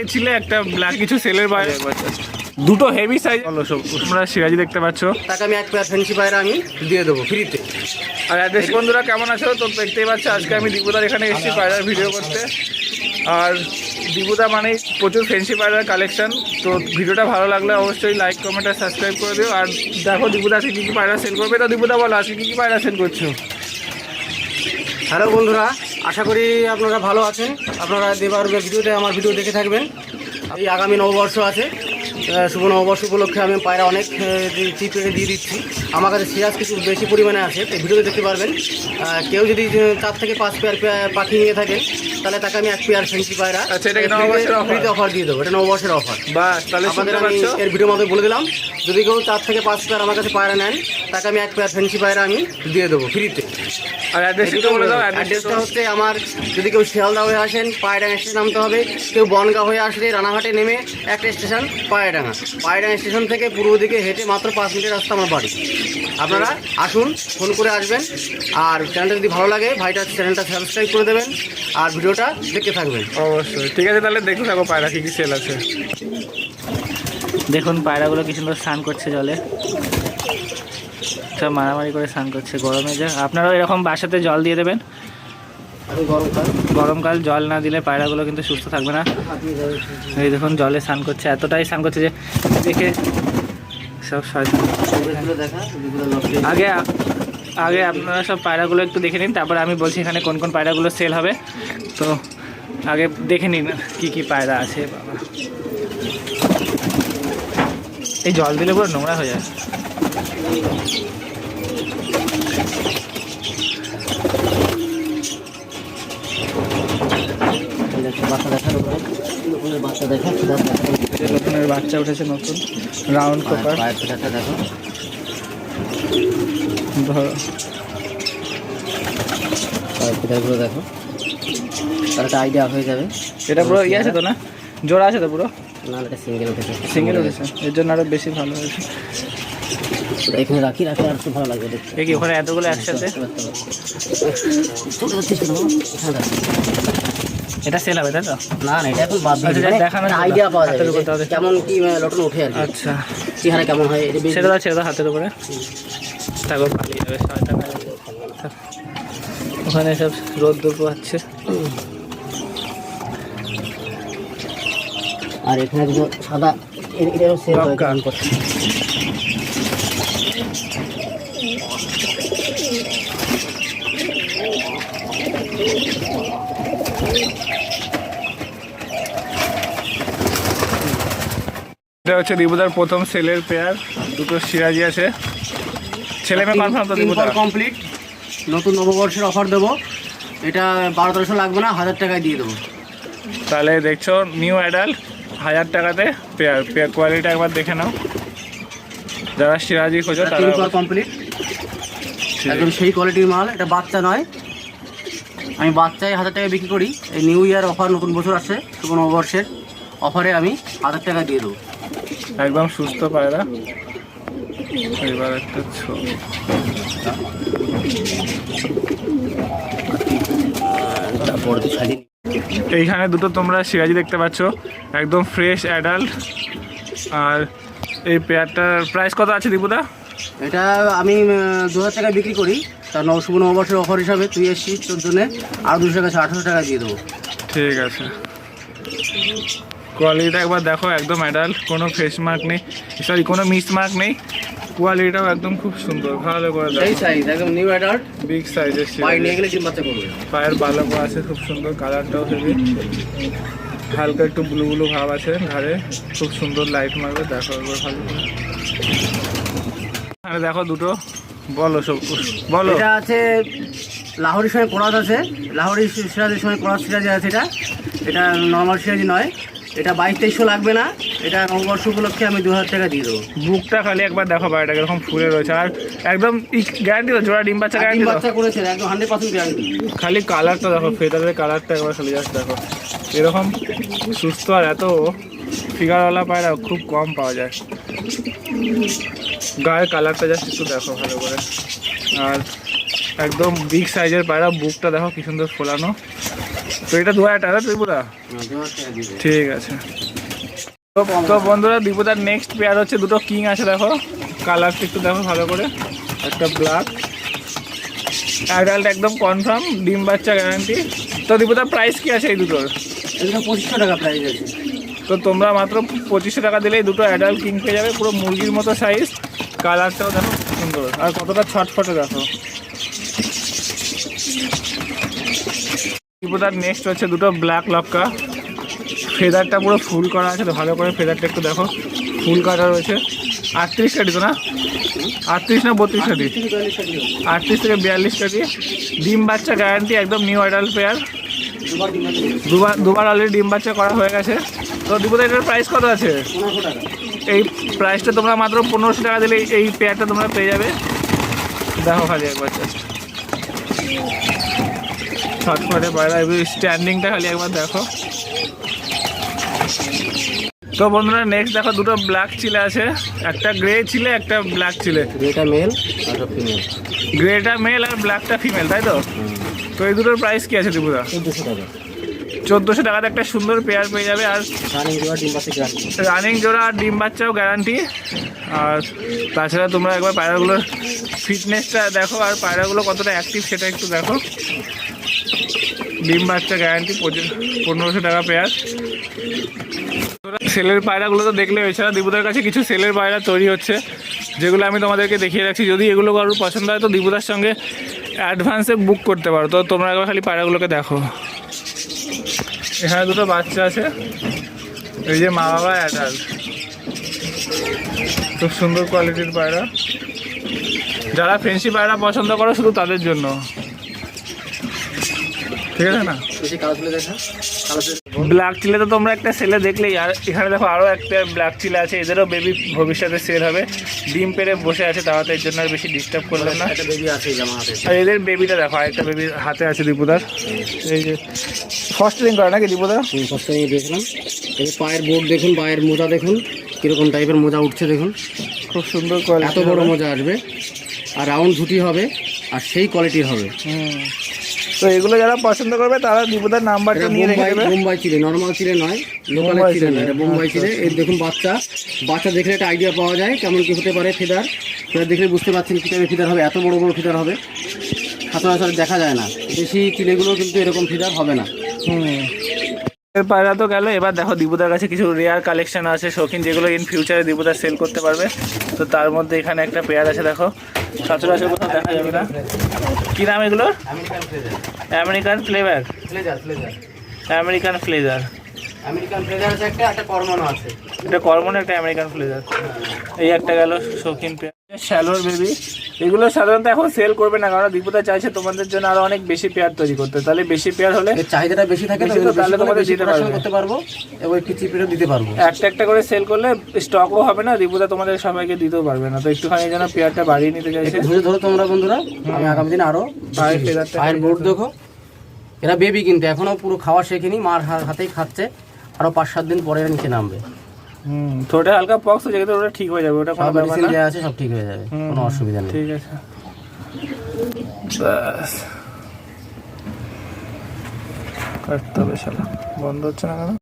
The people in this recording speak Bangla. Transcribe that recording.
এই ছিল একটা ব্ল্যাক কিছু সেলের বাইরে দুটো হেভি সাইজ হলো সব তোমরা সিরাজি দেখতে পাচ্ছ। তাকে আমি এক পেয়ার ফ্যান্সি পায়রা আমি দিয়ে দেবো ফ্রিতে। আর অ্যাড্রেস বন্ধুরা কেমন আছো তো দেখতেই পাচ্ছ, আজকে আমি দীপুদার এখানে এসেছি পায়রার ভিডিও করতে। আর দীপুদা মানে প্রচুর ফ্যান্সি পায়রার কালেকশন। তো ভিডিওটা ভালো লাগলে অবশ্যই লাইক কমেন্ট আর সাবস্ক্রাইব করে দিও। আর দেখো দীপুদা আজকে কী কী পায়রা সেল করবে। তো দীপুদা বলো আজকে কী কী পায়রা সেল করছো? হ্যালো বন্ধুরা, আশা করি আপনারা ভালো আছেন। আপনারা দেবার ভিডিওতে আমার ভিডিও দেখে থাকবেন। এই আগামী নববর্ষ আছে, শুভ নববর্ষ উপলক্ষে আমি পায়রা অনেক চিপ রেটে দিয়ে দিচ্ছি। আমার কাছে সিরাজ কিছু বেশি পরিমাণে আছে, তো ভিডিওতে দেখতে পারবেন। কেউ যদি 4 থেকে 5 পেয়ার পাখি নিয়ে থাকেন তাহলে তাকে আমি এক পেয়ার ফ্যান্সি পায়রা ফ্রিতে অফার দিয়ে দেবো। এটা নববর্ষের অফার। আপনাদের আমি এর ভিডিওর মধ্যে বলে দিলাম, যদি কেউ 4 থেকে 5 পেয়ার আমার কাছে পায়রা নেন তাকে আমি এক পেয়ার ফ্যান্সি পায়রা আমি দিয়ে দেবো ফ্রিতে। আর অ্যাড্রেসটা হচ্ছে আমার, যদি কেউ শিয়ালদা হয়ে আসেন পায়রাডাঙ্গা স্টেশন নামতে হবে। কেউ বনগাঁ হয়ে আসলে রানাঘাটে নেমে একটা স্টেশন পায়রাডাঙ্গা স্টেশন থেকে পূর্ব দিকে হেঁটে মাত্র 5 মিনিটের রাস্তা আমার বাড়ি। আপনারা আসুন, ফোন করে আসবেন। আর চ্যানেলটা যদি ভালো লাগে ভাইটার চ্যানেলটা সাবস্ক্রাইব করে দেবেন আর ভিডিওটা দেখতে থাকবেন অবশ্যই। ঠিক আছে, তাহলে দেখুন থাকো পায়রা কী কী সেল আছে। দেখুন পায়রাগুলো কি সুন্দর স্নান করছে জলে, সব মারামারি করে স্নান করছে গরমে। যে আপনারাও এরকম বাসাতে জল দিয়ে দেবেন। গরমকাল জল না দিলে পায়রাগুলো কিন্তু সুস্থ থাকবে না। এই দেখুন জলে স্নান করছে, এতটাই স্নান করছে যে দেখে সব আগে আগে আপনারা সব পায়রাগুলো একটু দেখে নিন, তারপরে আমি বলছি এখানে কোন কোন পায়রাগুলো সেল হবে। তো আগে দেখে নিন কি কি পায়রা আছে। বাবা, এই জল দিলে পুরো নোংরা হয়ে যায়। নতুনের বাচ্চা উঠেছে, নতুন রাউন্ড কোপার। ধরো পিঠাগুলো দেখো, তার একটা আইডিয়া হয়ে যাবে। এটা পুরো ইয়ে আছে তো না, জোড়া আছে তো পুরো? না, এটা সিঙ্গেল উঠেছে। সিঙ্গেল উঠেছে, এর জন্য আরো বেশি ভালো হয়েছে। এখানে রাখি আর একটু ভালো লাগবে দেখতে। দেখি ওখানে এতগুলো একসাথে। এটা সেল হবে তাই তো? না না, এটা এখন বাদ দিয়ে দেখানো আইডিয়া পাওয়া যাবে কেমন কি লটন ওঠে আর কি। আচ্ছা, চেহারা কেমন হয় সেটা ছেড়ে দাও হাতের উপরে, তারপর পালিয়ে যাবে। ওখানে সব রোদ দূর পাচ্ছে। আর এখানে কিছু সাদা এটাও সেল হয় কেমন করছে। এটা হচ্ছে দীপুদার প্রথম সেলের পেয়ার, দুটো সিরাজি আছে। ছেলে মেয়ে কনফার্ম তো দীপুদা? কমপ্লিট। নতুন নববর্ষের অফার দেবো। এটা 1200 লাগবে না, 1000 টাকায় দিয়ে দেবো। তাহলে দেখছো নিউ অ্যাডাল্ট 1000 টাকাতে পেয়ার। পেয়ার কোয়ালিটি একবার দেখে নাও, যারা সিরাজি খোঁজো তারা। কমপ্লিট একদম সেই কোয়ালিটির মাল। এটা বাচ্চা নয়, আমি বাচ্চায় 1000 টাকায় বিক্রি করি। এই নিউ ইয়ার অফার, নতুন বছর আসছে, শুভ নববর্ষের অফারে আমি 1000 টাকা দিয়ে দেবো। একদম সুস্থ পায়রা। এবার একটা ছবি, এইখানে দুটো তোমরা সিরাজি দেখতে পাচ্ছ, একদম ফ্রেশ অ্যাডাল্ট। আর এই পেয়ারটার প্রাইস কত আছে দীপুদা? এটা আমি 2000 টাকা বিক্রি করি, তার শুভ নববর্ষের অফার হিসাবে তুই এসছিস, তোর জন্য আরও 200 টাকা 1800 টাকা দিয়ে দেবো। ঠিক আছে, কোয়ালিটিটা একবার দেখো, একদম অ্যাডাল্ট, কোনো ফেস মার্ক নেই, সরি কোনো মিস মার্ক নেই। কোয়ালিটিটাও একদম খুব সুন্দর, ভালো করে দেখো। এই সাইজ একদম নিউ অ্যাডাল্ট, বিগ সাইজের। পায়ে নিয়ে গেলে ডিম বাচ্চা করবে। পায়ের বালাপো আছে খুব সুন্দর, কালারটাও হেভি, হালকা একটু ব্লু ব্লু ভাব আছে ঘাড়ে, খুব সুন্দর লাইট মারবে। দেখো একবার ভালো করে। আরে দেখো দুটো, বলো সব বলো। এটা আছে লাহোরির সঙ্গে কোরাস আছে, লাহোরি সিরাজের সঙ্গে কোরাস সিরাজি আছে। এটা নর্মাল সিরাজি নয়। এটা 2200 লাগবে না, এটা নববর্ষ উপলক্ষে আমি 2000 টাকা দিয়ে দেবো। বুকটা খালি একবার দেখো, বাড়িটা এরকম ফুলে রয়েছে। আর একদম গ্যারান্টি তো, জোড়া ডিম বাচ্চা গ্যারান্টি বাচ্চা করেছে, একদম 100% গ্যারান্টি। খালি কালারটা দেখো, ফেদারের কালারটা একবার খালি জাস্ট দেখো। এরকম সুস্থ আর এত ফিগারওয়ালা পায়রা খুব কম পাওয়া যায়। গায়ের কালারটা জাস্ট একটু দেখো ভালো করে। আর একদম বিগ সাইজের পায়রা, বুকটা দেখো কি সুন্দর ফোলানো। তো এটা 2000 টাকা ত্রিপুরা, ঠিক আছে। তো বন্ধুরা দীপুদার নেক্সট পেয়ার হচ্ছে দুটো কিং আছে, দেখো কালারটা একটু দেখো ভালো করে, একটা ব্ল্যাক, অ্যাডাল্ট একদম কনফার্ম, ডিম বাচ্চা গ্যারান্টি। তো দীপুদার প্রাইস কি আছে এই দুটোর? এগুলো 2500 টাকা প্রাইস আছে। তো তোমরা মাত্র 2500 টাকা দিলেই দুটো অ্যাডাল্ট কিং পেয়ে যাবে, পুরো মুরগির মতো সাইজ, কালারটাও দেখো সুন্দর, আর কতটা ছটফটে দেখো। দীপুদার নেক্সট হচ্ছে দুটো ব্ল্যাক লক্কা, ফেদারটা পুরো ফুল করা আছে, তো ভালো করে ফেদারটা একটু দেখো, ফুল কাটা রয়েছে। 38 কাটি তো না, 38 না 32 কাটি, 38 থেকে 42 কাটি, ডিম বাচ্চা গ্যারান্টি, একদম নিউ অ্যাডাল্ট পেয়ার, দুবার অলরেডি ডিম বাচ্চা করা হয়ে গেছে। তো দীপুদা এটার প্রাইস কত আছে? 1500 টাকা। এই প্রাইসটা তোমরা মাত্র 1500 টাকা দিলে এই পেয়ারটা তোমরা পেয়ে যাবে। দেখো খালি একবার জাস্ট ছটফটে পায়রা, স্ট্যান্ডিংটা খালি একবার দেখো। তো বন্ধুরা নেক্সট দেখো দুটো ব্ল্যাক চিলে আছে, একটা গ্রে চিলে একটা ব্ল্যাক চিলে, এটা মেল আর ফিমেল, গ্রেটা মেল আর ব্ল্যাকটা ফিমেল, তাই তো? তো এই দুটোর প্রাইস কি আছে দীপুদা? 1400 টাকা। 1400 টাকাতে একটা সুন্দর পেয়ার পেয়ে যাবে, আর রানিং জোড়া ডিম বাচ্চা রানিং জোড়া আর ডিম বাচ্চাও গ্যারান্টি। গ্যারান্টি। আর তাছাড়া তোমরা একবার পায়রাগুলোর ফিটনেসটা দেখো, আর পায়রাগুলো কতটা অ্যাক্টিভ সেটা একটু দেখো। ডিম বাচ্চা গ্যারান্টি, 1500 টাকা পেয়ার। সেলের পায়রাগুলো তো দেখলে, এছাড়া দীপুদার কাছে কিছু সেলের পায়রা তৈরি হচ্ছে, যেগুলো আমি তোমাদেরকে দেখিয়ে রাখছি। যদি এগুলো কারোর পছন্দ হয় তো দীপুদার সঙ্গে অ্যাডভান্সে বুক করতে পারো। তো তোমরা একবার খালি পায়রাগুলোকে দেখো। এখানে দুটো বাচ্চা আছে, এই যে মা বাবা অ্যাডাল্ট, খুব সুন্দর কোয়ালিটির পায়রা। যারা ফেন্সি পায়রা পছন্দ করো শুধু তাদের জন্য, ঠিক আছে না? ব্ল্যাক চিলে তো তোমরা একটা সেলে দেখলেই, আর এখানে দেখো আরও একটা ব্ল্যাক চিলে আছে, এদেরও বেবি ভবিষ্যতে সেল হবে, ডিম পেড়ে বসে আছে, তাহলে এর জন্য আর বেশি ডিস্টার্ব করলেন না। একটা বেবি আছে জামা হাতে, আর এদের বেবিটা দেখো, আরেকটা বেবি হাতে আছে দীপুদার, এই যে ফস্টারিং করে নাকি দীপুদার? ফস্টারিং দেখলাম। এই পায়ের বোর্ড দেখুন, পায়ের মোজা দেখুন কিরকম টাইপের মোজা উঠছে দেখুন, খুব সুন্দর কোয়ালিটি, এত বড় মোজা আসবে, আর রাউন্ড ঝুটি হবে, আর সেই কোয়ালিটির হবে। তো এগুলো যারা পছন্দ করবে তারা দীপুদার নাম্বারটা নিয়ে রেখে দেবে। বোম্বাই চিলে, নর্মাল চিলে নয়, লোকাল চিলে নয়, এটা বোম্বাই চিলে। এই দেখুন বাচ্চা দেখলে একটা আইডিয়া পাওয়া যায় কেমন কি হতে পারে। ফেদার দেখলে বুঝতে পারছেন কী টাইপের ফিদার হবে, এত বড় বড় ফিদার হবে, সচরাচর দেখা যায় না। দেশি চিলেগুলো কিন্তু এরকম ফিদার হবে না। এর পায়রা তো গেল, এবার দেখো দীপুদার কাছে কিছু রেয়ার কালেকশন আছে শৌখিন, যেগুলো ইন ফিউচারে দীপুদার সেল করতে পারবে। তো তার মধ্যে এখানে একটা পেয়ার আছে, দেখো সচরাচর কোথাও দেখা যাবে না। কী নাম এগুলোর? American flavour, American pleasure, American pleasure আছে একটা কর্মনো আছে, এটা কর্মন, একটা আমেরিকান ফ্লেজার। এই একটা গেল শৌখিন পেয়ার। শ্যালোর বেবি, এগুলো সাধারণত এখন সেল করবে না, কারণ দীপুদা চাইছে তোমাদের জন্য আরো অনেক বেশি পেয়ার তৈরি করতে। তাহলে বেশি পেয়ার হলে চাহিদাটা বেশি থাকে, তাহলে তোমাদের দিতে করতে পারবো এবং একটু চিপিটা দিতে পারবো। একটা করে সেল করলে স্টকও হবে না, দীপুদা তোমাদের সবাইকে দিতেও পারবে না। তো একটুখানি যেন পেয়ারটা বাড়িয়ে নিতে চাইছে। ধরো তোমরা বন্ধুরা, আমি আগামী দিন আরো পায়ের বোর্ড দেখো। এরা বেবি কিন্তু এখনো পুরো খাওয়া শেখেনি, মার হাতেই খাচ্ছে, আরো 5-7 দিন পরে নিচে নামবে। থোড়া হালকা পক্স হয়ে গেছে, ওটা ঠিক হয়ে যাবে, ওটা কোনো ব্যাপার না, আছে সব ঠিক হয়ে যাবে, কোনো অসুবিধা নেই। ঠিক আছে, বাস কাটতে হবে, শালা বন্ধ হচ্ছে না কেন?